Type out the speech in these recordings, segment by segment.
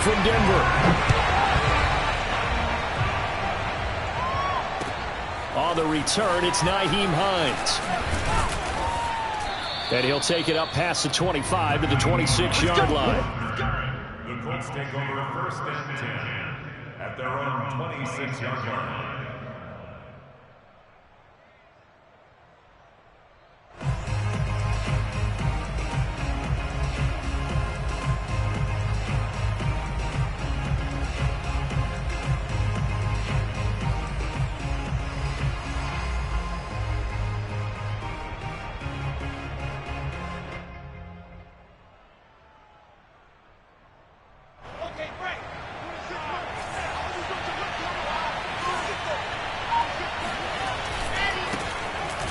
from Denver. On the return, it's Nyheim Hines. And he'll take it up past the 25 to the 26-yard line. The Colts take over a 1st and 10 at their own 26-yard line.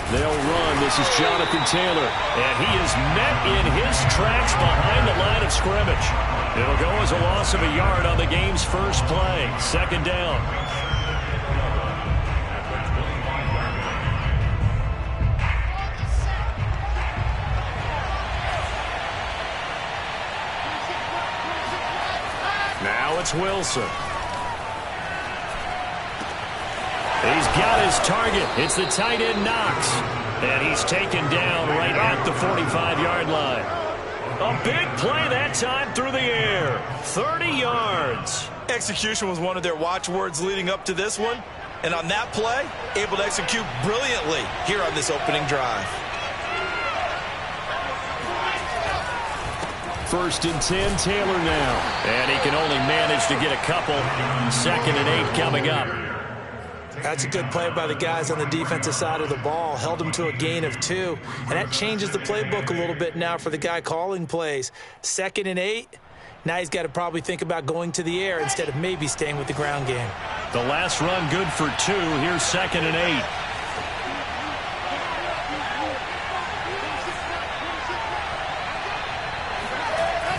They'll run. This is Jonathan Taylor. And he is met in his tracks behind the line of scrimmage. It'll go as a loss of a yard on the game's first play. 2nd down. Now it's Wilson. He's got his target. It's the tight end Knox. And he's taken down right at the 45-yard line. A big play that time through the air. 30 yards. Execution was one of their watchwords leading up to this one. And on that play, able to execute brilliantly here on this opening drive. 1st and 10, Taylor now. And he can only manage to get a couple. 2nd and 8 coming up. That's a good play by the guys on the defensive side of the ball. Held them to a gain of 2. And that changes the playbook a little bit now for the guy calling plays. 2nd and 8. Now he's got to probably think about going to the air instead of maybe staying with the ground game. The last run good for 2. Here's 2nd and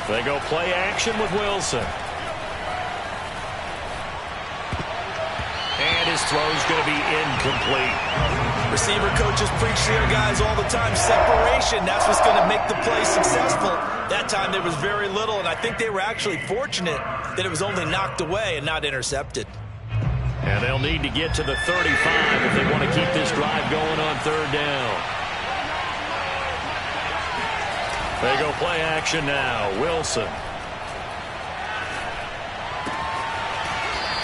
8. They go play action with Wilson. And his throw's going to be incomplete. Receiver coaches preach to their guys all the time. Separation, that's what's going to make the play successful. That time there was very little, and I think they were actually fortunate that it was only knocked away and not intercepted. And they'll need to get to the 35 if they want to keep this drive going on 3rd down. They go play action now. Wilson.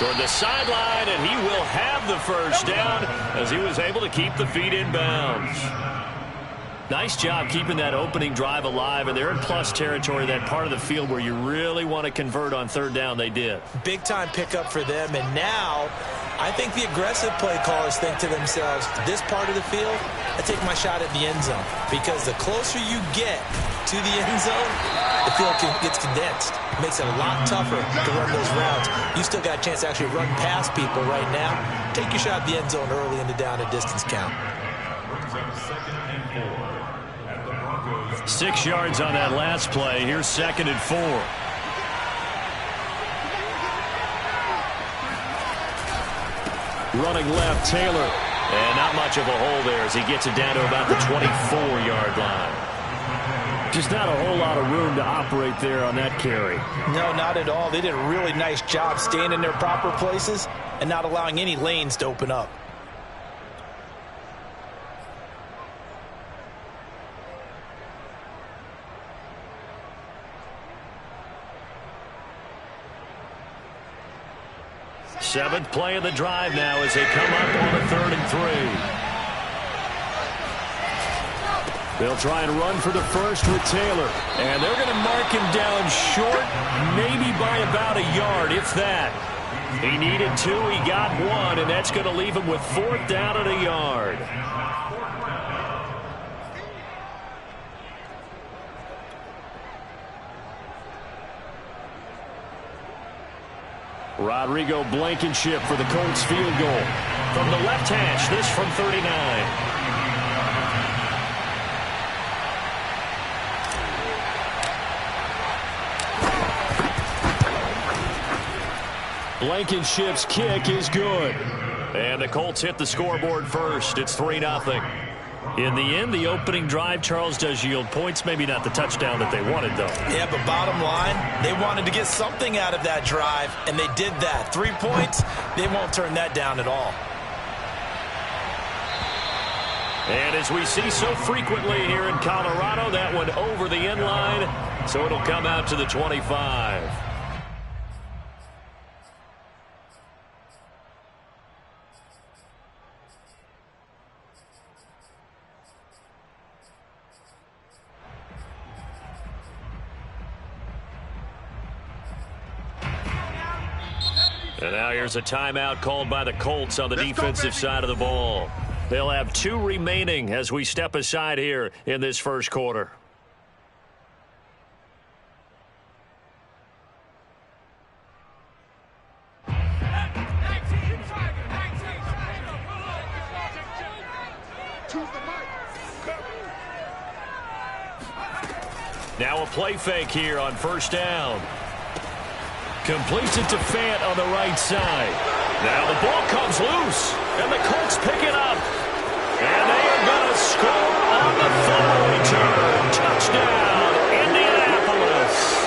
Toward the sideline, and he will have the 1st down as he was able to keep the feet in bounds. Nice job keeping that opening drive alive, and they're in plus territory, that part of the field where you really want to convert on 3rd down. They did. Big-time pickup for them, and now I think the aggressive play callers think to themselves, this part of the field, I take my shot at the end zone, because the closer you get to the end zone, the field gets condensed. It makes it a lot tougher to run those routes. You still got a chance to actually run past people right now. Take your shot at the end zone early in the down and distance count. 6 yards on that last play. Here's 2nd and 4. Running left, Taylor. And not much of a hole there as he gets it down to about the 24-yard line. Just not a whole lot of room to operate there on that carry. No, not at all. They did a really nice job staying in their proper places and not allowing any lanes to open up. Seventh play of the drive now as they come up on a 3rd and 3. They'll try and run for the 1st with Taylor. And they're going to mark him down short, maybe by about a yard, if that. He needed 2, he got 1, and that's going to leave him with 4th down and a yard. Rodrigo Blankenship for the Colts field goal. From the left hash, this from 39. Blankenship's kick is good. And the Colts hit the scoreboard first. It's 3-0. In the end, the opening drive, Charles, does yield points. Maybe not the touchdown that they wanted, though. Yeah, but bottom line, they wanted to get something out of that drive, and they did that. 3 points, they won't turn that down at all. And as we see so frequently here in Colorado, that one over the end line, so it'll come out to the 25. And now here's a timeout called by the Colts on the defensive side of the ball. They'll have 2 remaining as we step aside here in this first quarter. Now a play fake here on first down. Completes it to Fant on the right side. Now the ball comes loose, and the Colts pick it up. And they are going to score on the fumble return. Touchdown, Indianapolis.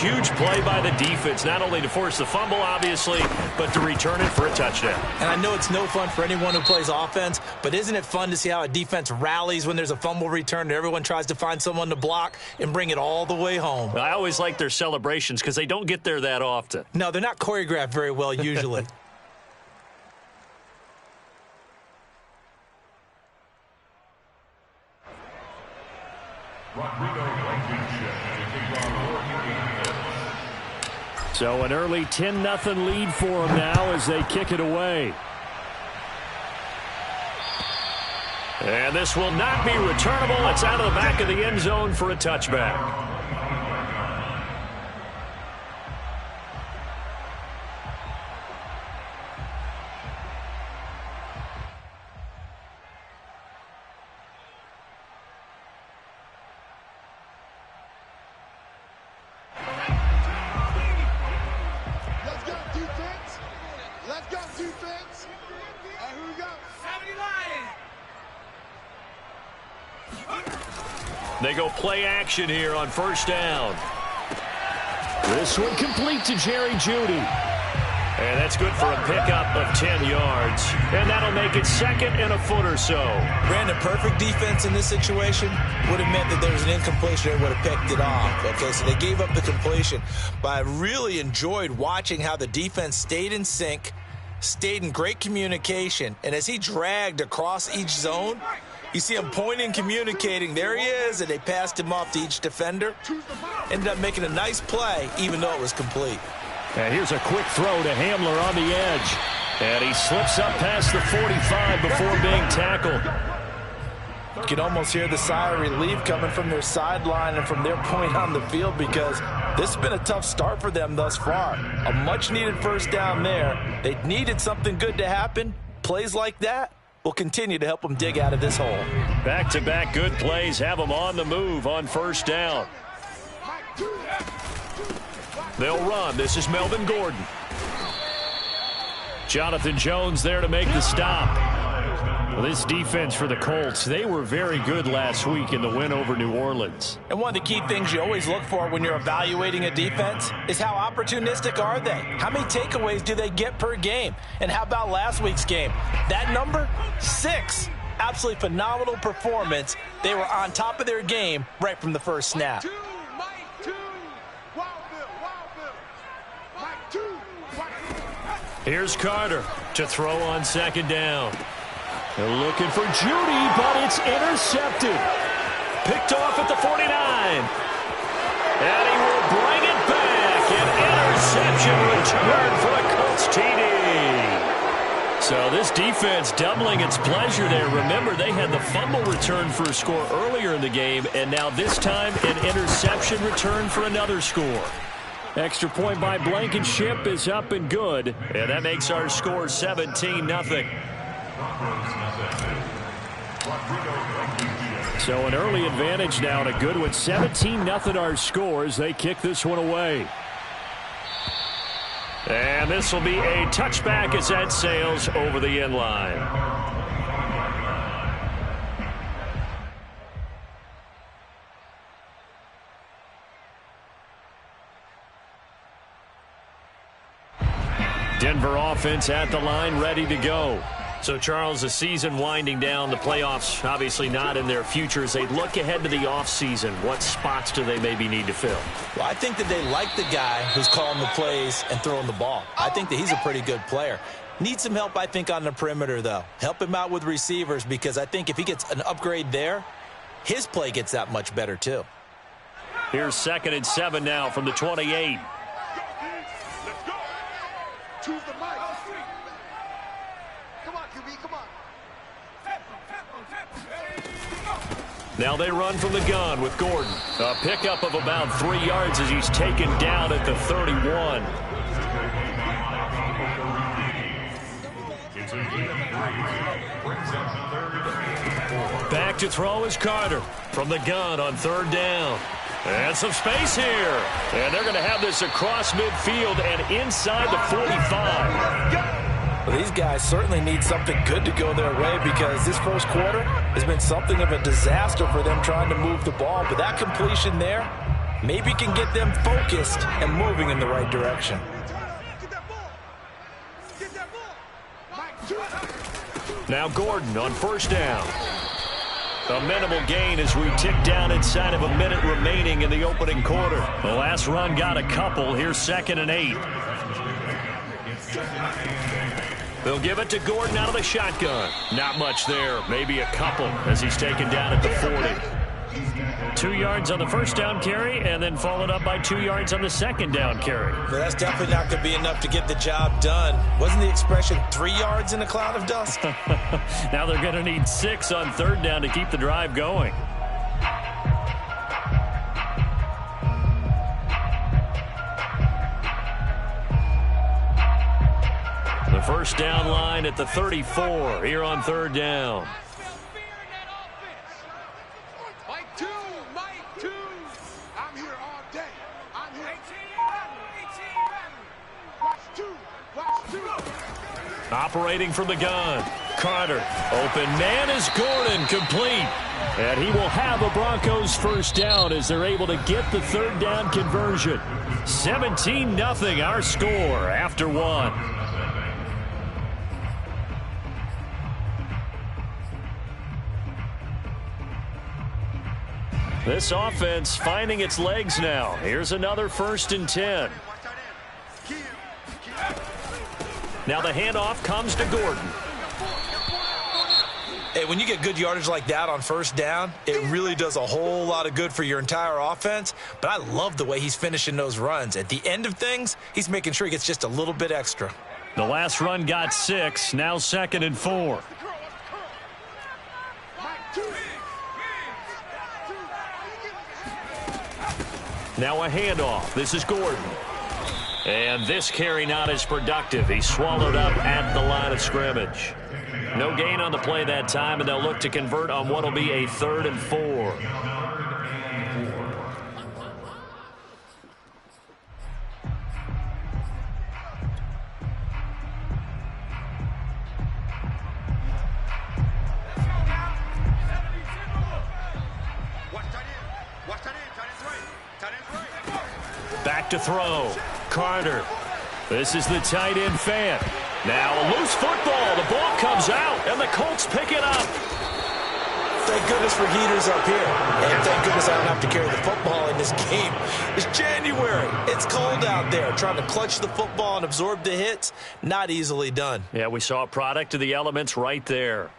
Huge play by the defense, not only to force the fumble, obviously, but to return it for a touchdown. And I know it's no fun for anyone who plays offense, but isn't it fun to see how a defense rallies when there's a fumble return and everyone tries to find someone to block and bring it all the way home? I always like their celebrations because they don't get there that often. No, they're not choreographed very well usually. So an early 10-0 lead for them now as they kick it away. And this will not be returnable. It's out of the back of the end zone for a touchback. They go play action here on first down. This one complete to Jerry Jeudy. And that's good for a pickup of 10 yards. And that'll make it second and a foot or so. Brandon, perfect defense in this situation would have meant that there was an incompletion and would have picked it off. Okay, so they gave up the completion. But I really enjoyed watching how the defense stayed in sync, stayed in great communication. And as he dragged across each zone, you see him pointing, communicating. There he is, and they passed him off to each defender. Ended up making a nice play, even though it was complete. And here's a quick throw to Hamler on the edge. And he slips up past the 45 before being tackled. You can almost hear the sigh of relief coming from their sideline and from their point on the field because this has been a tough start for them thus far. A much-needed first down there. They needed something good to happen. Plays like that will continue to help them dig out of this hole. Back-to-back good plays have them on the move on first down. They'll run. This is Melvin Gordon. Jonathan Jones there to make the stop. Well, this defense for the Colts, they were very good last week in the win over New Orleans. And one of the key things you always look for when you're evaluating a defense is how opportunistic are they? How many takeaways do they get per game? And how about last week's game? That number, 6. Absolutely phenomenal performance. They were on top of their game right from the first snap. Here's Carter to throw on second down. They're looking for Jeudy, but it's intercepted. Picked off at the 49. And he will bring it back. An interception return for a Colts TD. So this defense doubling its pleasure there. Remember, they had the fumble return for a score earlier in the game, and now this time an interception return for another score. Extra point by Blankenship is up and good. And that makes our score 17-0. So an early advantage now and a good one. 17-0 our score as they kick this one away. And this will be a touchback as that sails over the end line. Denver offense at the line, ready to go. So, Charles, the season winding down, the playoffs obviously not in their future. As they look ahead to the offseason, what spots do they maybe need to fill? Well, I think that they like the guy who's calling the plays and throwing the ball. I think that he's a pretty good player. Needs some help, I think, on the perimeter, though. Help him out with receivers, because I think if he gets an upgrade there, his play gets that much better, too. Here's 2nd and 7 now from the 28. Choose the mic. Come on, QB, come on. Now they run from the gun with Gordon. A pickup of about 3 yards as he's taken down at the 31. Back to throw is Carter from the gun on 3rd down. And some space here. And they're going to have this across midfield and inside the 45. Well, these guys certainly need something good to go their way, because this first quarter has been something of a disaster for them trying to move the ball. But that completion there maybe can get them focused and moving in the right direction. Now Gordon on 1st down. A minimal gain as we tick down inside of a minute remaining in the opening quarter. The last run got a couple. Here's 2nd and 8. They'll give it to Gordon out of the shotgun. Not much there. Maybe a couple as he's taken down at the 40. 2 yards on the 1st down carry, and then followed up by 2 yards on the 2nd down carry. Well, that's definitely not going to be enough to get the job done. Wasn't the expression 3 yards in a cloud of dust? Now they're going to need 6 on 3rd down to keep the drive going. The 1st down line at the 34 here on 3rd down. Operating from the gun, Carter. Open man is Gordon, complete. And he will have a Broncos 1st down as they're able to get the 3rd down conversion. 17-0 our score after 1. This offense finding its legs now. Here's another 1st and 10. Now the handoff comes to Gordon. Hey, when you get good yardage like that on 1st down, it really does a whole lot of good for your entire offense. But I love the way he's finishing those runs. At the end of things, he's making sure he gets just a little bit extra. The last run got 6. Now 2nd and 4. Now a handoff. This is Gordon. And this carry not as productive. He's swallowed up at the line of scrimmage. No gain on the play that time, and they'll look to convert on what will be a 3rd and 4. Back to throw. Carter. This is the tight end fan. Now a loose football. The ball comes out, and the Colts pick it up. Thank goodness for heaters up here. And thank goodness I don't have to carry the football in this game. It's January. It's cold out there. Trying to clutch the football and absorb the hits, not easily done. Yeah, we saw a product of the elements right there.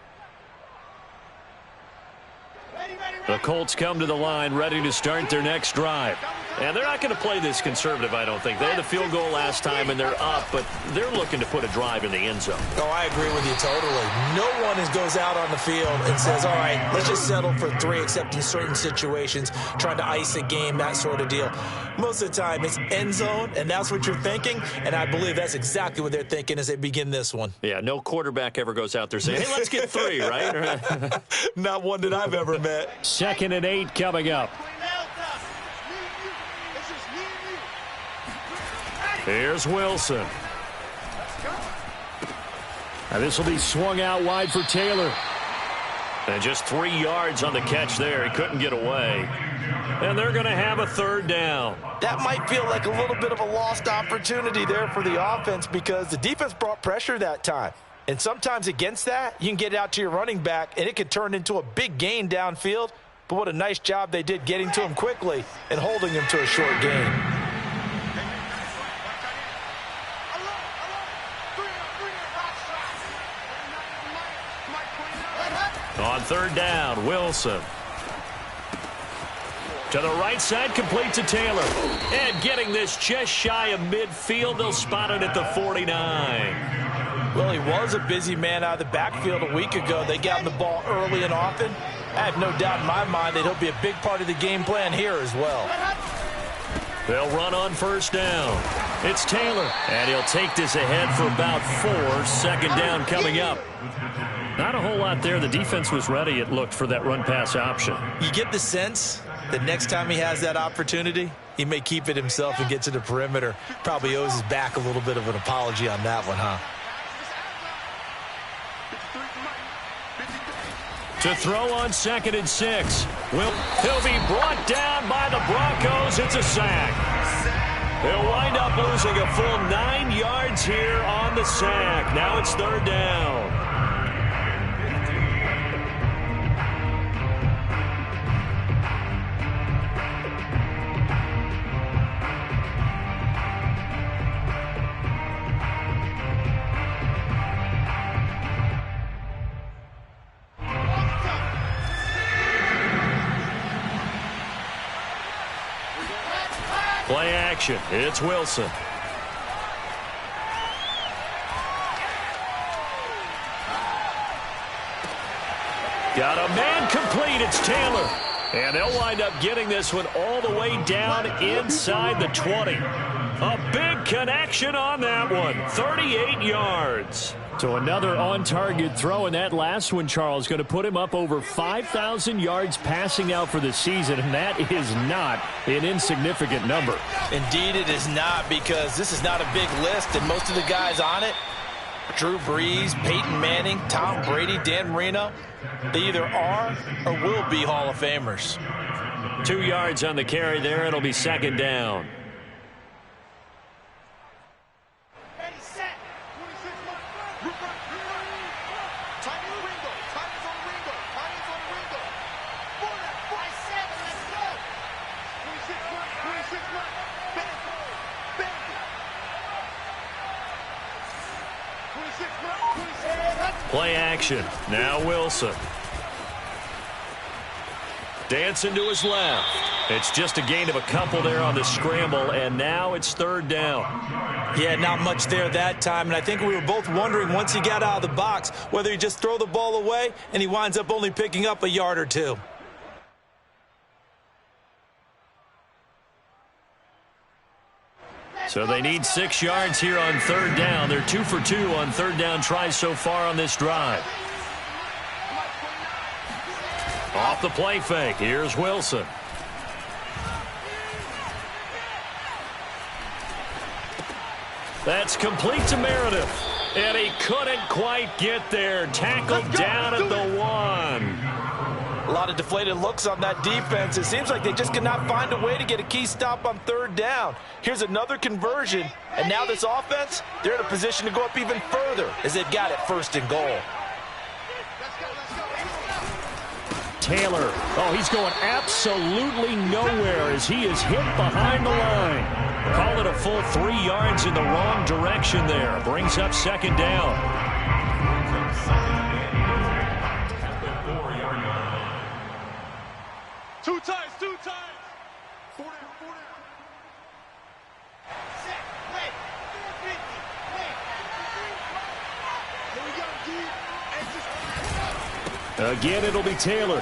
The Colts come to the line ready to start their next drive. And they're not going to play this conservative, I don't think. They had the field goal last time, and they're up, but they're looking to put a drive in the end zone. Oh, I agree with you totally. No one goes out on the field and says, all right, let's just settle for 3, except in certain situations, trying to ice a game, that sort of deal. Most of the time, it's end zone, and that's what you're thinking, and I believe that's exactly what they're thinking as they begin this one. Yeah, no quarterback ever goes out there saying, hey, let's get 3, right? Not one that I've ever met. 2nd and 8 coming up. Here's Wilson. Now this will be swung out wide for Taylor. And just 3 yards on the catch there. He couldn't get away. And they're going to have a third down. That might feel like a little bit of a lost opportunity there for the offense because the defense brought pressure that time. And sometimes against that, you can get it out to your running back, and it could turn into a big gain downfield. But what a nice job they did getting to him quickly and holding him to a short gain. On third down, Wilson. To the right side, complete to Taylor. And getting this just shy of midfield, they'll spot it at the 49. Well, he was a busy man out of the backfield a week ago. They got him the ball early and often. I have no doubt in my mind that he'll be a big part of the game plan here as well. They'll run on first down. It's Taylor, and he'll take this ahead for about 4. Second down coming up. Not a whole lot there. The defense was ready, it looked, for that run-pass option. You get the sense that next time he has that opportunity, he may keep it himself and get to the perimeter. Probably owes his back a little bit of an apology on that one, huh? To throw on 2nd and 6. He'll be brought down by the Broncos. It's a sack. He'll wind up losing a full 9 yards here on the sack. Now it's third down. Play action. It's Wilson. Got a man complete. It's Taylor. And they'll wind up getting this one all the way down inside the 20. A big connection on that one. 38 yards. So another on-target throw, and that last one, Charles, going to put him up over 5,000 yards passing out for the season, and that is not an insignificant number. Indeed it is not, because this is not a big list, and most of the guys on it, Drew Brees, Peyton Manning, Tom Brady, Dan Marino, they either are or will be Hall of Famers. 2 yards on the carry there. It'll be second down. Play action. Now Wilson. Dancing to his left. It's just a gain of a couple there on the scramble, and now it's third down. Yeah, not much there that time, and I think we were both wondering once he got out of the box whether he just throw the ball away, and he winds up only picking up a yard or two. So they need 6 yards here on third down. They're 2 for 2 on third down tries so far on this drive. Off the play fake. Here's Wilson. That's complete to Meredith. And he couldn't quite get there. Tackled down at the 1. A lot of deflated looks on that defense. It seems like they just cannot find a way to get a key stop on third down. Here's another conversion, and now this offense, they're in a position to go up even further as they've got it first and goal. Taylor, oh, he's going absolutely nowhere as he is hit behind the line. Call it a full 3 yards in the wrong direction there. Brings up second down. Two times. 40. Again, it'll be Taylor.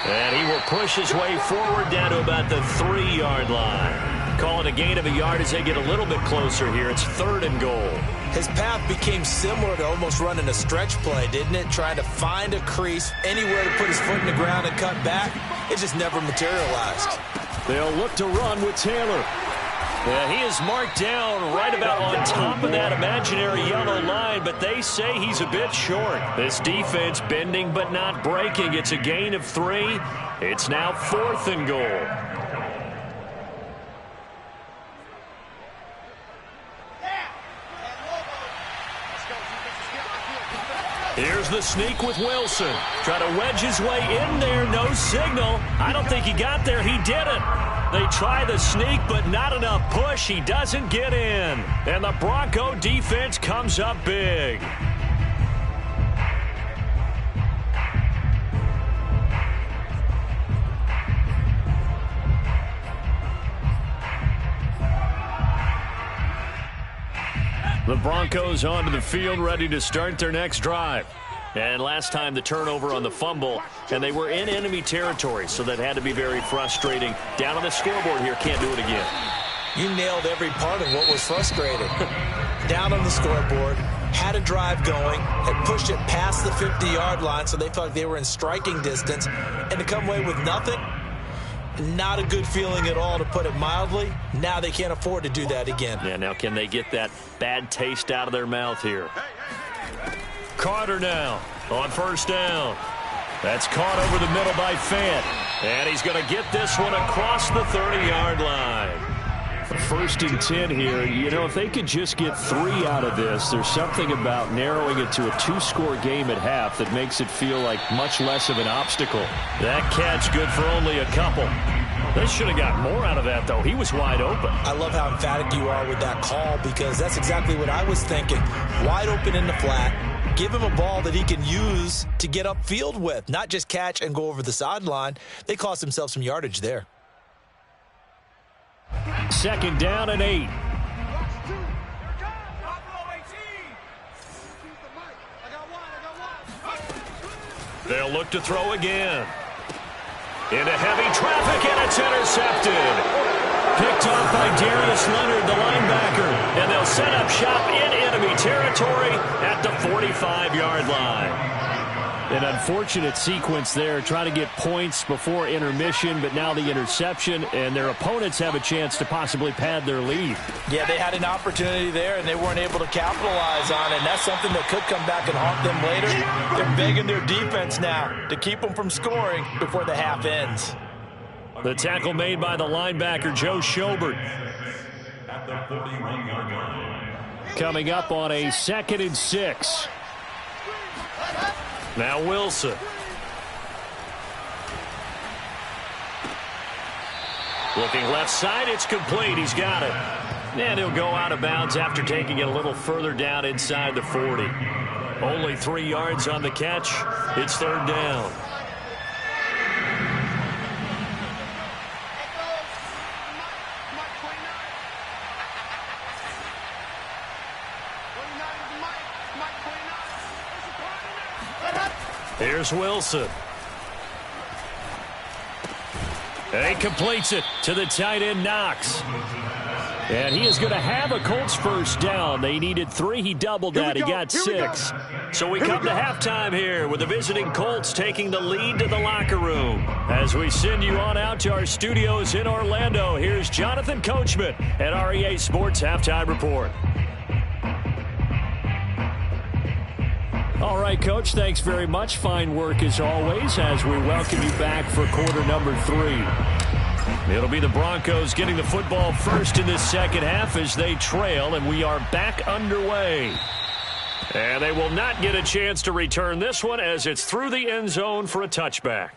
And he will push his way forward down to about the 3-yard line. Call it a gain of a yard as they get a little bit closer here. It's third and goal. His path became similar to almost running a stretch play, didn't it? Trying to find a crease, anywhere to put his foot in the ground and cut back. It just never materialized. They'll look to run with Taylor. Yeah, he is marked down right about on top of that imaginary yellow line, but they say he's a bit short. This defense bending but not breaking. It's a gain of 3. It's now 4th and goal. Here's the sneak with Wilson. Try to wedge his way in there. No signal. I don't think he got there. He didn't. They try the sneak, but not enough push. He doesn't get in. And the Bronco defense comes up big. The Broncos onto the field, ready to start their next drive. And last time the turnover on the fumble, and they were in enemy territory, so that had to be very frustrating. Down on the scoreboard here, can't do it again. You nailed every part of what was frustrating. Down on the scoreboard, had a drive going, had pushed it past the 50-yard line, so they felt like they were in striking distance, and to come away with nothing, not a good feeling at all, to put it mildly. Now they can't afford to do that again. Yeah, now can they get that bad taste out of their mouth here? Carter now on 1st down. That's caught over the middle by Fant. And he's going to get this one across the 30-yard line. 1st and 10 here. You know, if they could just get 3 out of this, there's something about narrowing it to a 2-score game at half that makes it feel like much less of an obstacle. That catch good for only a couple. They should have got more out of that, though. He was wide open. I love how emphatic you are with that call, because that's exactly what I was thinking. Wide open in the flat. Give him a ball that he can use to get upfield with, not just catch and go over the sideline. They cost themselves some yardage there. 2nd down and 8. They'll look to throw again. Into heavy traffic, and it's intercepted. Picked off by Darius Leonard, the linebacker. And they'll set up shop in enemy territory at the 45-yard line. An unfortunate sequence there, trying to get points before intermission, but now the interception, and their opponents have a chance to possibly pad their lead. Yeah, they had an opportunity there, and they weren't able to capitalize on it, and that's something that could come back and haunt them later. They're begging their defense now to keep them from scoring before the half ends. The tackle made by the linebacker, Joe Schobert. At the 41-yard line. Coming up on a 2nd and 6. Now Wilson. Looking left side, it's complete. He's got it. And he'll go out of bounds after taking it a little further down inside the 40. Only 3 yards on the catch. It's 3rd down. Here's Wilson. And he completes it to the tight end, Knox. And he is going to have a Colts 1st down. They needed 3. He doubled that. He got 6. So we come to halftime here with the visiting Colts taking the lead to the locker room. As we send you on out to our studios in Orlando, here's Jonathan Coachman at REA Sports Halftime Report. All right, Coach, thanks very much. Fine work as always as we welcome you back for quarter number 3. It'll be the Broncos getting the football first in this 2nd half as they trail, and we are back underway. And they will not get a chance to return this one as it's through the end zone for a touchback.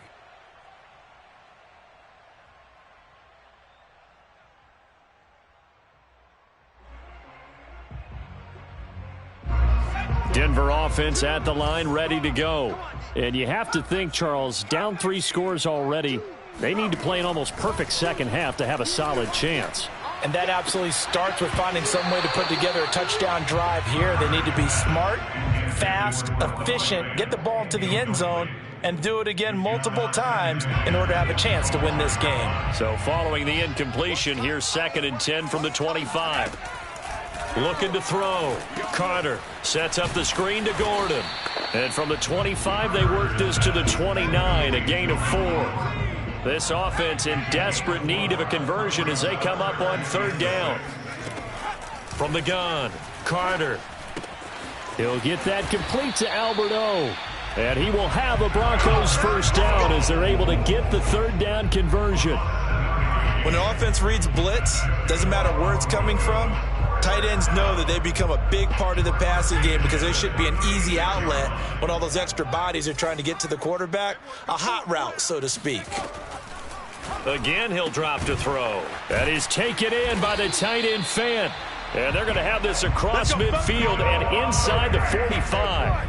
Denver offense at the line, ready to go. And you have to think, Charles, down 3 scores already. They need to play an almost perfect 2nd half to have a solid chance. And that absolutely starts with finding some way to put together a touchdown drive here. They need to be smart, fast, efficient, get the ball to the end zone, and do it again multiple times in order to have a chance to win this game. So following the incompletion, here's 2nd and 10 from the 25. Looking to throw. Carter sets up the screen to Gordon. And from the 25, they work this to the 29, a gain of 4. This offense in desperate need of a conversion as they come up on third down. From the gun, Carter. He'll get that complete to Alberto. And he will have a Broncos first down as they're able to get the third down conversion. When an offense reads blitz, doesn't matter where it's coming from, tight ends know that they become a big part of the passing game because there should be an easy outlet when all those extra bodies are trying to get to the quarterback. A hot route, so to speak. Again, he'll drop to throw. That is taken in by the tight end fan. And they're going to have this across midfield and inside the 45.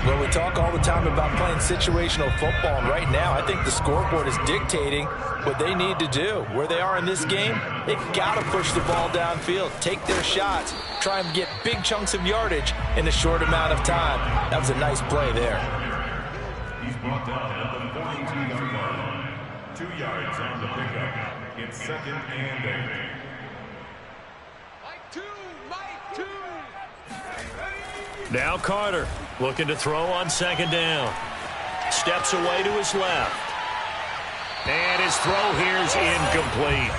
Well, we talk all the time about playing situational football, and right now I think the scoreboard is dictating what they need to do. Where they are in this game, they've got to push the ball downfield, take their shots, try and get big chunks of yardage in a short amount of time. That was a nice play there. He's brought down at the 42-yard line. 2 yards on the pickup. It's 2nd and 8. Now Carter looking to throw on second down. Steps away to his left. And his throw here is incomplete.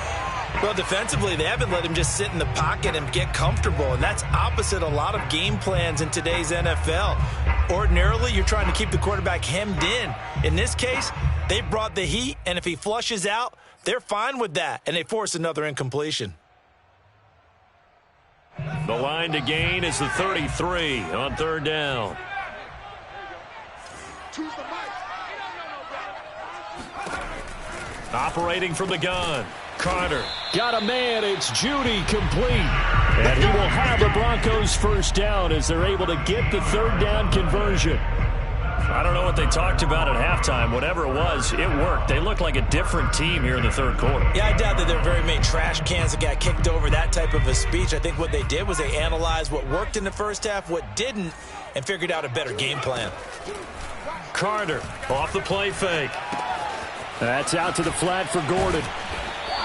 Well, defensively, they haven't let him just sit in the pocket and get comfortable, and that's opposite a lot of game plans in today's NFL. Ordinarily, you're trying to keep the quarterback hemmed in. In this case, they brought the heat, and if he flushes out, they're fine with that, and they force another incompletion. The line to gain is the 33 on third down. Operating from the gun, Carter. Got a man, it's Judy, complete. And he will have the Broncos first down as they're able to get the third down conversion. I don't know what they talked about at halftime. Whatever it was, it worked. They looked like a different team here in the third quarter. Yeah, I doubt that there were very many trash cans that got kicked over, that type of a speech. I think what they did was they analyzed what worked in the first half, what didn't, and figured out a better game plan. Carter off the play fake. That's out to the flat for Gordon.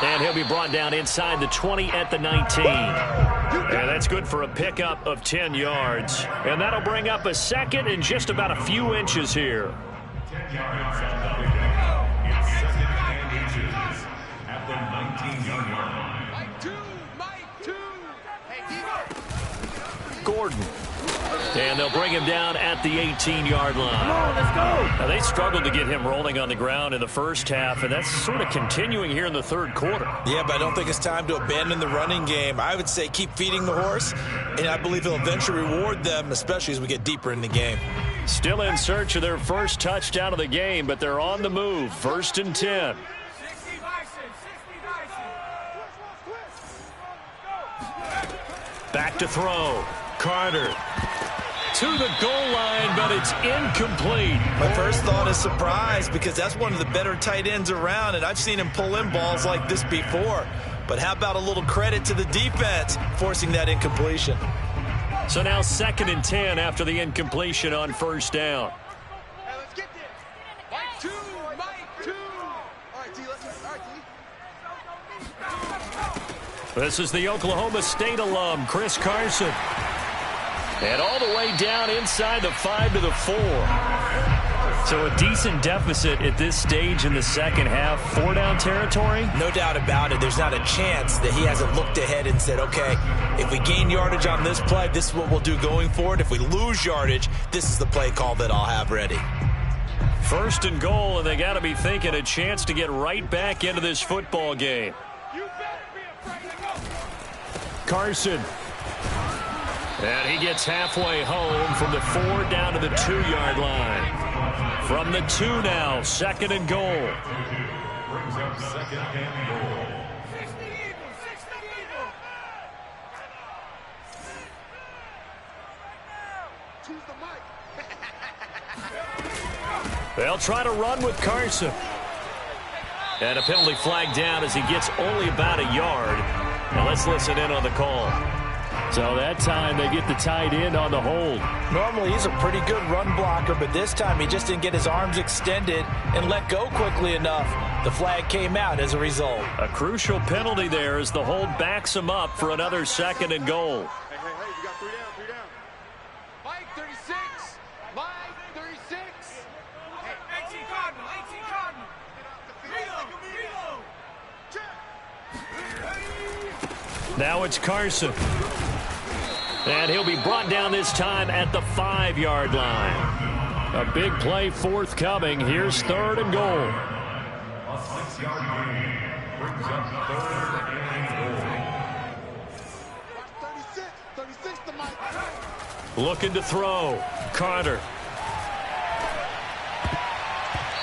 And he'll be brought down inside the 20 at the 19. And that's good for a pickup of 10 yards. And that'll bring up a second and just about a few inches here. 10 yards on the pickup. It's 2nd and inches at the 19-yard line. Gordon. And they'll bring him down at the 18-yard line. Come on, let's go. Now, they struggled to get him rolling on the ground in the first half, and that's sort of continuing here in the third quarter. Yeah, but I don't think it's time to abandon the running game. I would say keep feeding the horse, and I believe he'll eventually reward them, especially as we get deeper in the game. Still in search of their first touchdown of the game, but they're on the move. 1st and 10. Back to throw. Carter. To the goal line, but it's incomplete. My first thought is surprise because that's one of the better tight ends around, and I've seen him pull in balls like this before. But how about a little credit to the defense forcing that incompletion? So now 2nd and 10 after the incompletion on first down. Hey, let's get this. Mike 2, Mike 2. All right, D, let's go. All right, D. This is the Oklahoma State alum, Chris Carson. And all the way down inside the 5 to the 4. So a decent deficit at this stage in the second half. 4-down territory? No doubt about it. There's not a chance that he hasn't looked ahead and said, okay, if we gain yardage on this play, this is what we'll do going forward. If we lose yardage, this is the play call that I'll have ready. 1st and goal, and they got to be thinking a chance to get right back into this football game. You better be afraid to go. Carson. And he gets halfway home from the 4 down to the 2-yard line. From the 2 now, 2nd and goal. Brings up 2nd and goal. 60 Eagles. Choose the mic. They'll try to run with Carson. And a penalty flag down as he gets only about a yard. Now let's listen in on the call. So that time they get the tight end on the hold. Normally he's a pretty good run blocker, but this time he just didn't get his arms extended and let go quickly enough. The flag came out as a result. A crucial penalty there as the hold backs him up for another 2nd and goal. Hey, you got 3 down. Mike 36. Mike 36. Hey, 18 Cardinal. Now it's Carson. And he'll be brought down this time at the 5-yard line. A big play forthcoming. Here's 3rd and goal. A 6-yard gain brings up 3rd and goal. 36 to Mike. Looking to throw. Carter.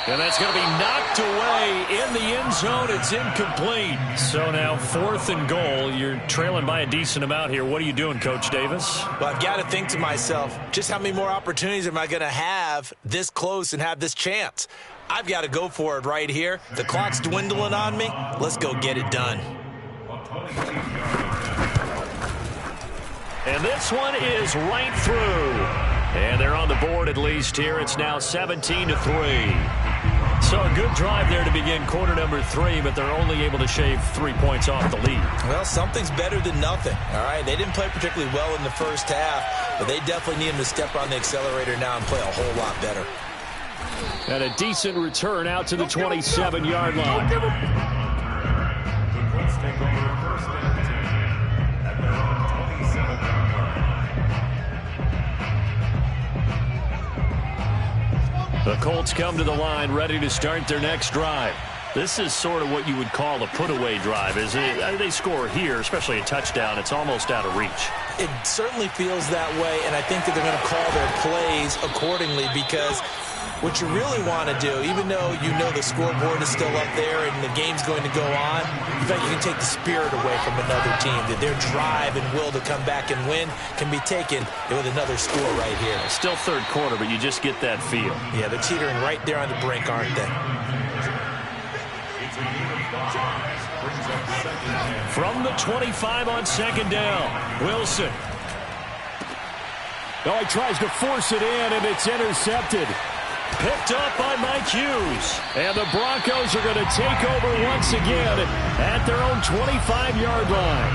And that's going to be knocked away in the end zone. It's incomplete. So now 4th and goal. You're trailing by a decent amount here. What are you doing, Coach Davis? Well, I've got to think to myself, just how many more opportunities am I going to have this close and have this chance? I've got to go for it right here. The clock's dwindling on me. Let's go get it done. And this one is right through. And they're on the board at least here. It's now 17-3. So a good drive there to begin quarter number 3, but they're only able to shave 3 points off the lead. Well, something's better than nothing, all right? They didn't play particularly well in the first half, but they definitely need them to step on the accelerator now and play a whole lot better. And a decent return out to the 27-yard line. The Colts take over 1st and 10 at their own 27-yard line. The Colts come to the line ready to start their next drive. This is sort of what you would call a put-away drive, isn't it? They score here, especially a touchdown. It's almost out of reach. It certainly feels that way, and I think that they're going to call their plays accordingly because what you really want to do, even though you know the scoreboard is still up there and the game's going to go on, in fact, you can take the spirit away from another team, that their drive and will to come back and win can be taken with another score right here. Still 3rd quarter, but you just get that feel. Yeah, they're teetering right there on the brink, aren't they? From the 25 on 2nd down, Wilson. Oh, he tries to force it in, and it's intercepted. Picked up by Mike Hughes. And the Broncos are going to take over once again at their own 25-yard line.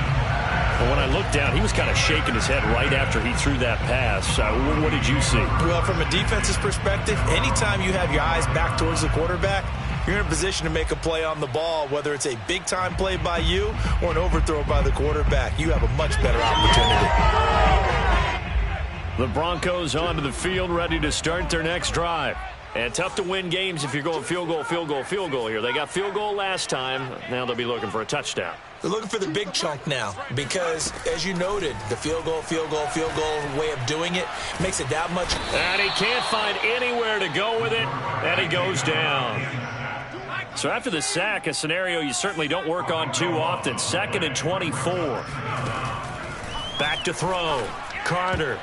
Well, when I looked down, he was kind of shaking his head right after he threw that pass. What did you see? Well, from a defense's perspective, anytime you have your eyes back towards the quarterback, you're in a position to make a play on the ball, whether it's a big-time play by you or an overthrow by the quarterback. You have a much better opportunity. The Broncos onto the field, ready to start their next drive. And tough to win games if you're going field goal, field goal, field goal here. They got field goal last time. Now they'll be looking for a touchdown. They're looking for the big chunk now because, as you noted, the field goal way of doing it makes it that much. And he can't find anywhere to go with it, and he goes down. So after the sack, a scenario you certainly don't work on too often. 2nd and 24. Back to throw. Carter.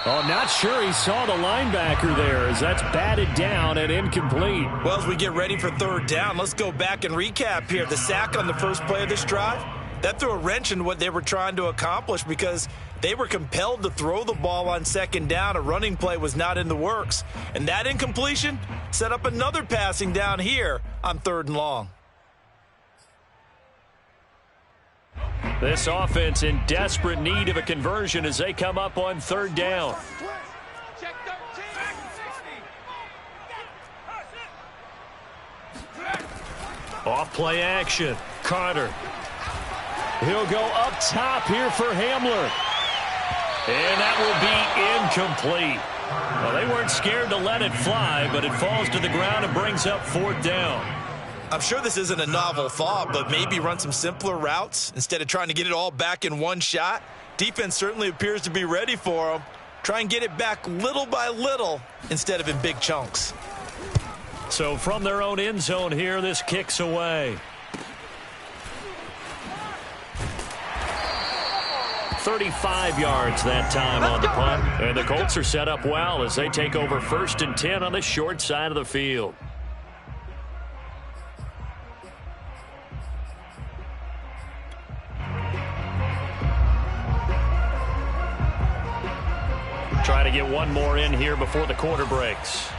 Oh, not sure he saw the linebacker there as that's batted down and incomplete. Well, as we get ready for 3rd down, let's go back and recap here. The sack on the first play of this drive, that threw a wrench in what they were trying to accomplish because they were compelled to throw the ball on 2nd down. A running play was not in the works. And that incompletion set up another passing down here on 3rd and long. This offense in desperate need of a conversion as they come up on 3rd down. Check 13. Off play action. Carter. He'll go up top here for Hamler. And that will be incomplete. Well, they weren't scared to let it fly, but it falls to the ground and brings up 4th down. I'm sure this isn't a novel thought, but maybe run some simpler routes instead of trying to get it all back in one shot. Defense certainly appears to be ready for them. Try and get it back little by little instead of in big chunks. So from their own end zone here, this kicks away. 35 yards that time on the punt. And the Colts are set up well as they take over 1st and 10 on the short side of the field. Try to get one more in here before the quarter breaks.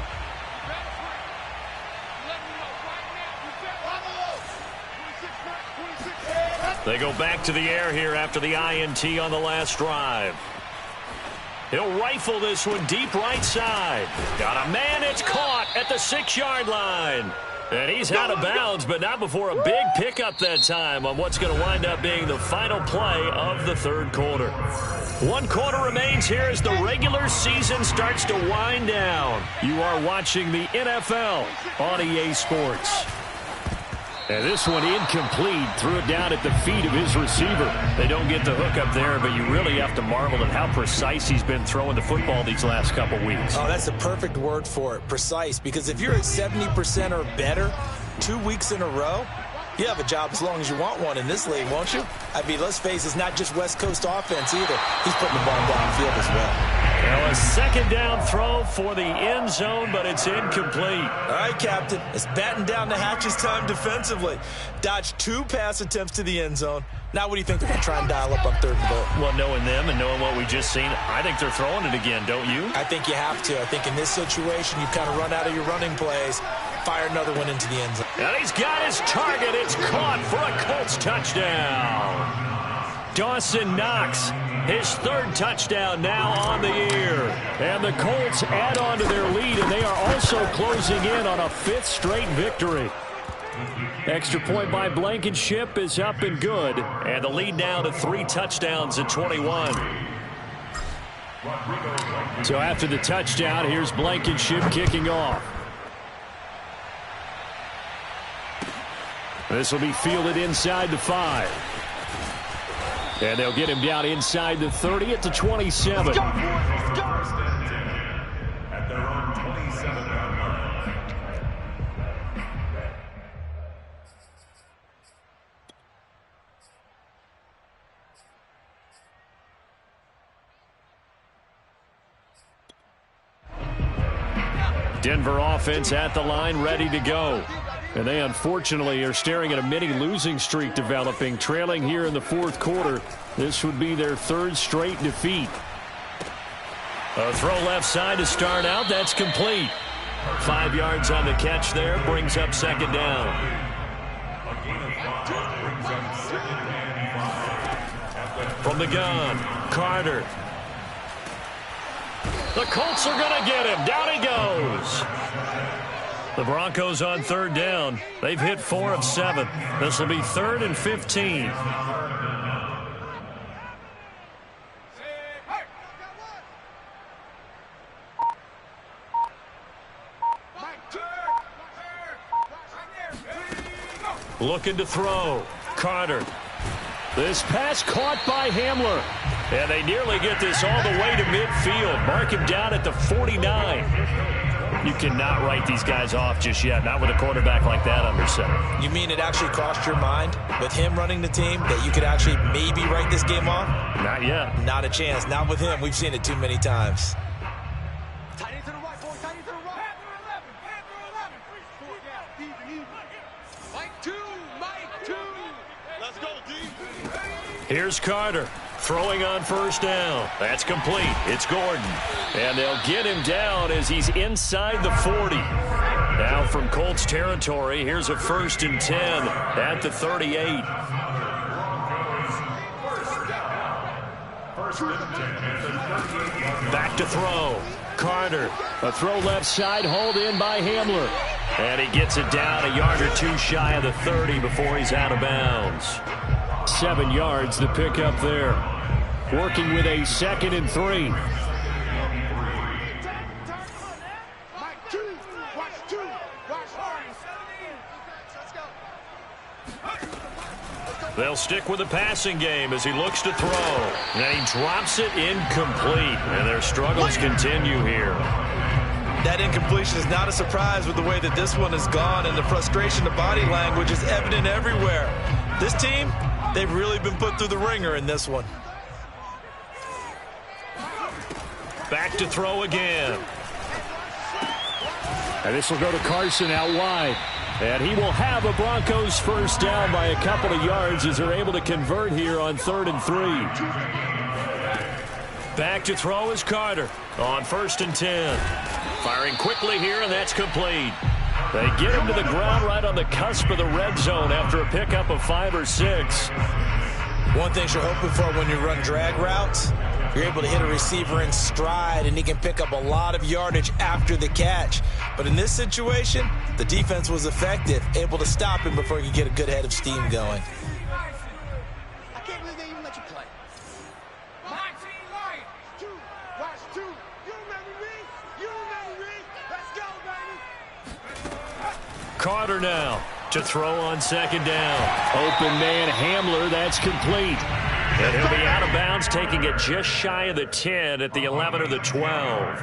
They go back to the air here after the INT on the last drive. He'll rifle this one deep right side. Got a man, it's caught at the 6-yard line. And he's out of bounds, but not before a big pickup that time on what's going to wind up being the final play of the third quarter. 1 quarter remains here as the regular season starts to wind down. You are watching the NFL on EA Sports. And this one incomplete. Threw it down at the feet of his receiver. They don't get the hook up there, but you really have to marvel at how precise he's been throwing the football these last couple weeks. Oh, that's the perfect word for it, precise. Because if you're at 70% or better 2 weeks in a row, you have a job as long as you want one in this league, won't you? I mean, let's face it, it's not just West Coast offense either. He's putting the ball downfield as well. Well, a second down throw for the end zone, but it's incomplete. All right, Captain. It's batten down the hatches time defensively. Dodged 2 pass attempts to the end zone. Now what do you think they're going to try and dial up on 3rd and goal? Well, knowing them and knowing what we just seen, I think they're throwing it again, don't you? I think you have to. I think in this situation, you kind of run out of your running plays, fire another one into the end zone. And he's got his target. It's caught for a Colts touchdown. Dawson Knox, his 3rd touchdown now on the year. And the Colts add on to their lead, and they are also closing in on a 5th straight victory. Extra point by Blankenship is up and good. And the lead now to 3 touchdowns at 21. So after the touchdown, here's Blankenship kicking off. This will be fielded inside the 5. And they'll get him down inside the 30 at the 27. At their own 27-yard line. Denver offense at the line, ready to go. And they unfortunately are staring at a mini losing streak developing, trailing here in the 4th quarter. This would be their 3rd straight defeat. A throw left side to start out. That's complete. 5 yards on the catch there. Brings up 2nd down. From the gun, Carter. The Colts are going to get him. Down he goes. The Broncos on 3rd down. They've hit 4 of 7. This will be 3rd and 15. Looking to throw. Carter. This pass caught by Hamler. And they nearly get this all the way to midfield. Mark him down at the 49. You cannot write these guys off just yet, not with a quarterback like that under center. You mean it actually crossed your mind with him running the team that you could actually maybe write this game off? Not yet. Not a chance. Not with him. We've seen it too many times. Tight end to the right, boy. Tight end to the right. Hand through 11. Mike 2. Mike 2. Let's go, D. Here's Carter. Throwing on 1st down. That's complete. It's Gordon. And they'll get him down as he's inside the 40. Now from Colts territory, here's a 1st and 10 at the 38. Back to throw. Carter. A throw left side, hauled in by Hamler. And he gets it down a yard or 2 shy of the 30 before he's out of bounds. 7 yards the pickup there. Working with a 2nd and 3. They'll stick with the passing game as he looks to throw. And he drops it incomplete. And their struggles continue here. That incompletion is not a surprise with the way that this one has gone, and the frustration, the body language is evident everywhere. This team, they've really been put through the ringer in this one. Back to throw again. And this will go to Carson out wide. And he will have a Broncos 1st down by a couple of yards as they're able to convert here on 3rd and 3. Back to throw is Carter on 1st and 10. Firing quickly here, and that's complete. They get him to the ground right on the cusp of the red zone after a pickup of 5 or 6. One thing you're hoping for when you run drag routes, you're able to hit a receiver in stride, and he can pick up a lot of yardage after the catch. But in this situation, the defense was effective, able to stop him before he could get a good head of steam going. I can't believe they even let you play. My team light. Two. Watch two. You remember me? You remember me? Let's go, baby. Carter now to throw on second down. Open man Hamler, that's complete. And he'll be out of bounds, taking it just shy of the 10 at the 11 or the 12.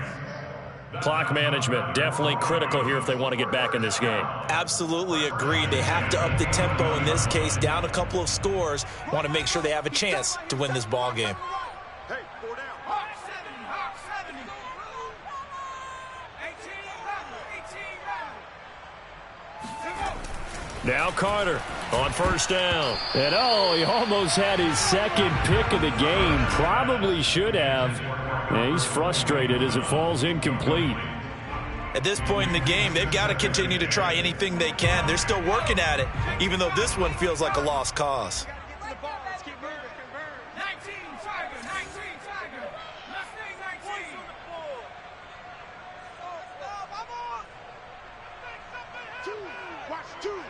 Clock management, definitely critical here if they want to get back in this game. Absolutely agreed. They have to up the tempo in this case, down a couple of scores. Want to make sure they have a chance to win this ball game. Hey, 4 down. Hawk 70, Hawk 70. 18 Now Carter on first down. And he almost had his second pick of the game. Probably should have. And he's frustrated as it falls incomplete. At this point in the game, they've got to continue to try anything they can. They're still working at it, even though this one feels like a lost cause. Let's keep moving. 19, Tiger. 19, Tiger. Mustang 19. Watch two.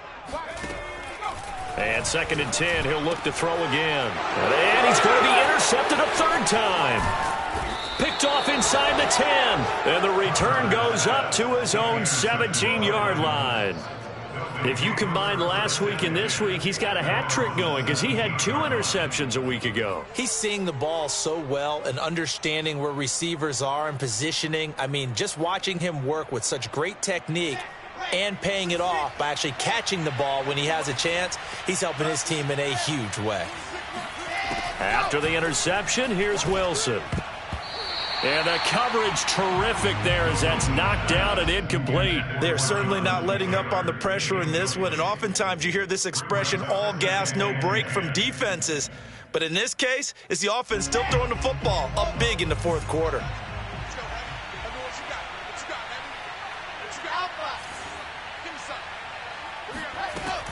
And second and 10, he'll look to throw again. And he's going to be intercepted a third time. Picked off inside the 10. And the return goes up to his own 17-yard line. If you combine last week and this week, he's got a hat trick going because he had 2 interceptions a week ago. He's seeing the ball so well and understanding where receivers are and positioning. I mean, just watching him work with such great technique and paying it off by actually catching the ball when he has a chance, he's helping his team in a huge way. After the interception, here's Wilson. And the coverage terrific there as that's knocked down and incomplete. They're certainly not letting up on the pressure in this one, and oftentimes you hear this expression, all gas, no break from defenses. But in this case, it's the offense still throwing the football up big in the fourth quarter.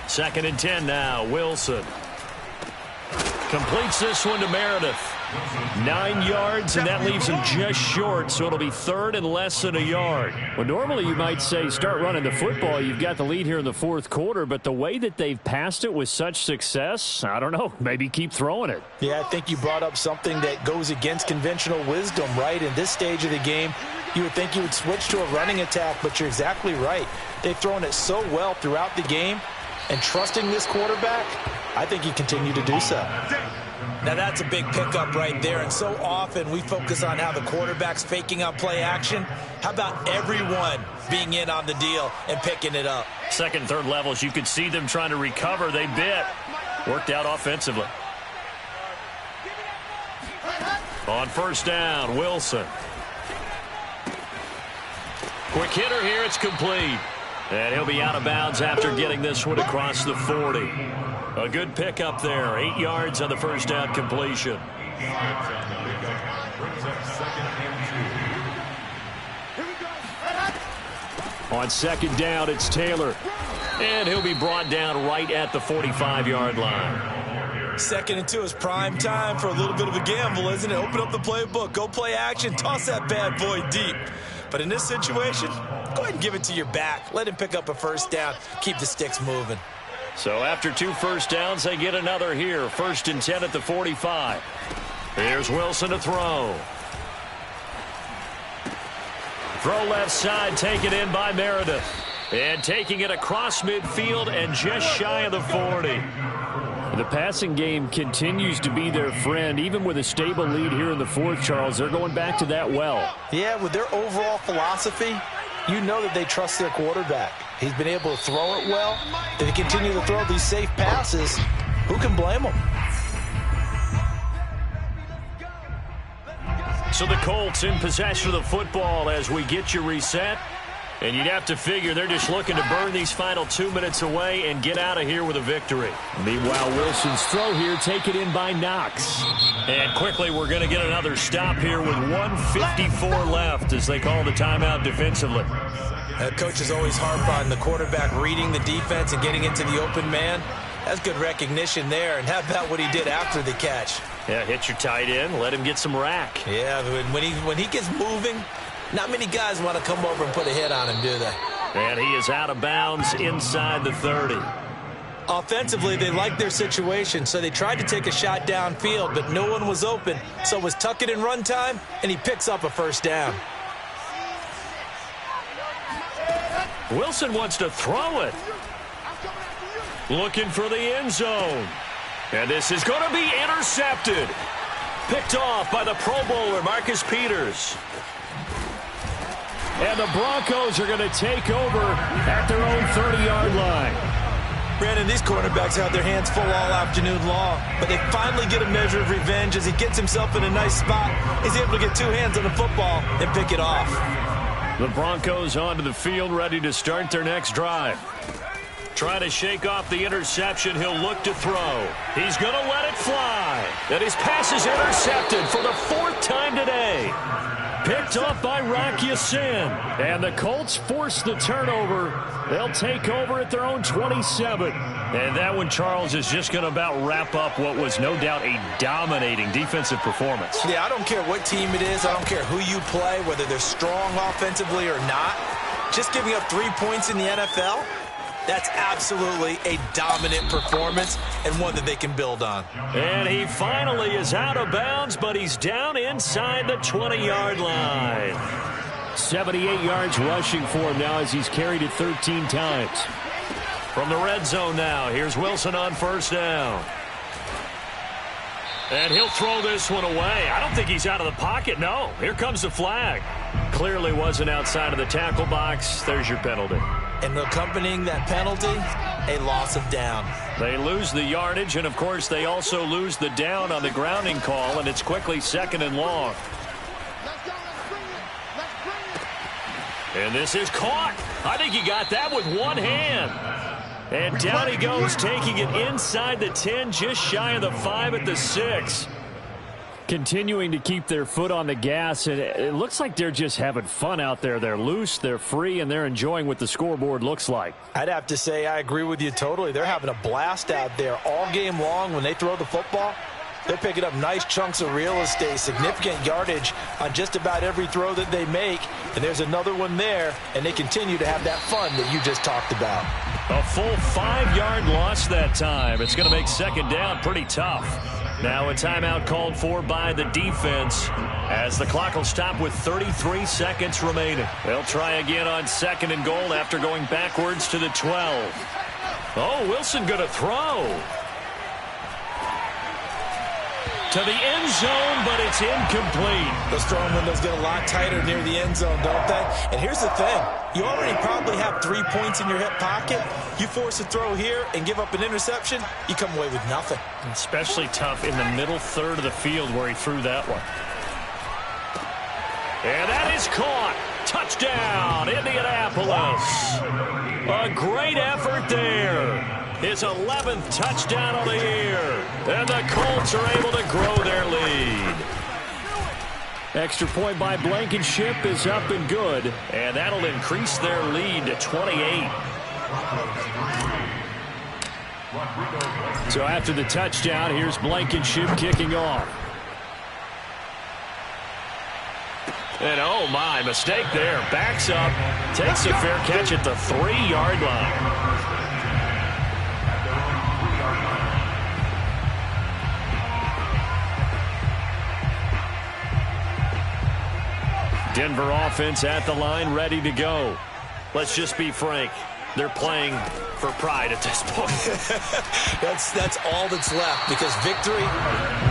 Second and 10 now, Wilson. Completes this one to Meredith. 9 yards, and that leaves him just short, so it'll be third and less than a yard. Well, normally you might say start running the football. You've got the lead here in the fourth quarter, but the way that they've passed it with such success, I don't know, maybe keep throwing it. Yeah, I think you brought up something that goes against conventional wisdom, right? In this stage of the game, you would think you would switch to a running attack, but you're exactly right. They've thrown it so well throughout the game, and trusting this quarterback, I think you continue to do so. Now that's a big pickup right there, and so often we focus on how the quarterback's faking out play action. How about everyone being in on the deal and picking it up? Second, third levels, you could see them trying to recover. They bit. Worked out offensively. On first down, Wilson. Quick hitter here, it's complete. And he'll be out of bounds after getting this one across the 40. A good pickup there. 8 yards on the first down completion. On second down, it's Taylor. And he'll be brought down right at the 45-yard line. Second and 2 is prime time for a little bit of a gamble, isn't it? Open up the playbook, go play action, toss that bad boy deep. But in this situation, go ahead and give it to your back. Let him pick up a first down. Keep the sticks moving. So after 2 first downs, they get another here. First and 10 at the 45. Here's Wilson to throw. Throw left side, taken in by Meredith. And taking it across midfield and just shy of the 40. The passing game continues to be their friend. Even with a stable lead here in the fourth, Charles, they're going back to that well. Yeah, with their overall philosophy, you know that they trust their quarterback. He's been able to throw it well. They continue to throw these safe passes. Who can blame them? So the Colts in possession of the football as we get you reset. And you'd have to figure they're just looking to burn these final 2 minutes away and get out of here with a victory. Meanwhile, Wilson's throw here taken in by Knox. And quickly, we're going to get another stop here with 1:54 left as they call the timeout defensively. Coaches always harp on the quarterback reading the defense and getting into the open man. That's good recognition there. And how about what he did after the catch? Yeah, hit your tight end, let him get some rack. Yeah, when he gets moving, not many guys want to come over and put a hit on him, do they? And he is out of bounds inside the 30. Offensively, they liked their situation, so they tried to take a shot downfield, but no one was open. So it was tuck it in run time, and he picks up a first down. Wilson wants to throw it. Looking for the end zone. And this is going to be intercepted. Picked off by the Pro Bowler, Marcus Peters. And the Broncos are going to take over at their own 30-yard line. Brandon, these quarterbacks have their hands full all afternoon long, but they finally get a measure of revenge as he gets himself in a nice spot. He's able to get two hands on the football and pick it off. The Broncos onto the field, ready to start their next drive. Trying to shake off the interception, he'll look to throw. He's going to let it fly. And his pass is intercepted for the fourth time today. Picked off by Rock Ya-Sin. And the Colts force the turnover. They'll take over at their own 27. And that one, Charles, is just going to about wrap up what was no doubt a dominating defensive performance. Yeah, I don't care what team it is. I don't care who you play, whether they're strong offensively or not. Just giving up 3 points in the NFL, that's absolutely a dominant performance and one that they can build on. And he finally is out of bounds, but he's down inside the 20-yard line. 78 yards rushing for him now as he's carried it 13 times. From the red zone now, here's Wilson on first down. And he'll throw this one away. I don't think he's out of the pocket. No, here comes the flag. Clearly wasn't outside of the tackle box. There's your penalty. And accompanying that penalty, a loss of down. They lose the yardage, and, of course, they also lose the down on the grounding call, and it's quickly 2nd and long. And this is caught. I think he got that with one hand. And down he goes, taking it inside the 10, just shy of the 5 at the 6. Continuing to keep their foot on the gas, and it looks like they're just having fun out there. They're loose, they're free, and they're enjoying what the scoreboard looks like. I'd have to say I agree with you totally. They're having a blast out there all game long when they throw the football. They're picking up nice chunks of real estate, significant yardage on just about every throw that they make. And there's another one there, and they continue to have that fun that you just talked about. A full 5-yard loss that time. It's going to make 2nd down pretty tough. Now a timeout called for by the defense as the clock will stop with 33 seconds remaining. They'll try again on 2nd and goal after going backwards to the 12. Oh, Wilson going to throw. To the end zone, but it's incomplete. Those throwing windows get a lot tighter near the end zone, don't they? And here's the thing. You already probably have 3 points in your hip pocket. You force a throw here and give up an interception, you come away with nothing. Especially tough in the middle third of the field where he threw that one. And that is caught. Touchdown, Indianapolis. A great effort there. His 11th touchdown of the year. And the Colts are able to grow their lead. Extra point by Blankenship is up and good. And that'll increase their lead to 28. So after the touchdown, here's Blankenship kicking off. And oh my, mistake there. Backs up, takes a fair catch at the 3-yard line. Denver offense at the line, ready to go. Let's just be frank. They're playing for pride at this point. That's all that's left, because victory,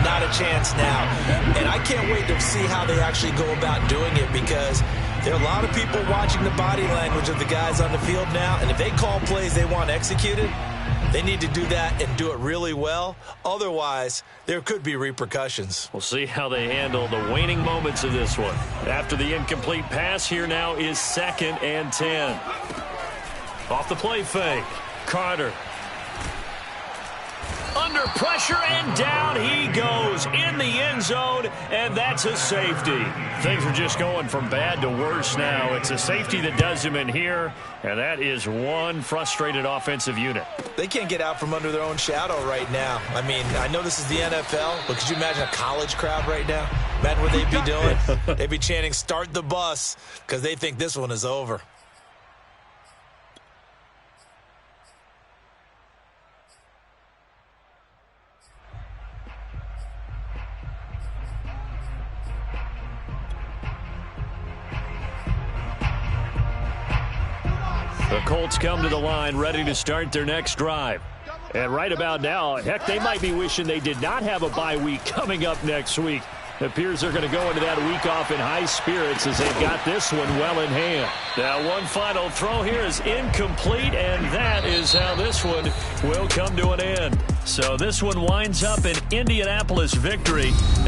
not a chance now. And I can't wait to see how they actually go about doing it, because there are a lot of people watching the body language of the guys on the field now, and if they call plays they want executed, they need to do that and do it really well. Otherwise, there could be repercussions. We'll see how they handle the waning moments of this one. After the incomplete pass, here now is 2nd and 10. Off the play fake. Carter. Under under pressure, and down he goes in the end zone, and that's a safety. Things are just going from bad to worse now. It's a safety that does him in here, and that is one frustrated offensive unit. They can't get out from under their own shadow right now. I mean, I know this is the NFL, but could you imagine a college crowd right now? Imagine what they'd be doing. They'd be chanting, "Start the bus," because they think this one is over. The Colts come to the line ready to start their next drive. And right about now, heck, they might be wishing they did not have a bye week coming up next week. It appears they're going to go into that week off in high spirits as they've got this one well in hand. Now, one final throw here is incomplete, and that is how this one will come to an end. So this one winds up an Indianapolis victory.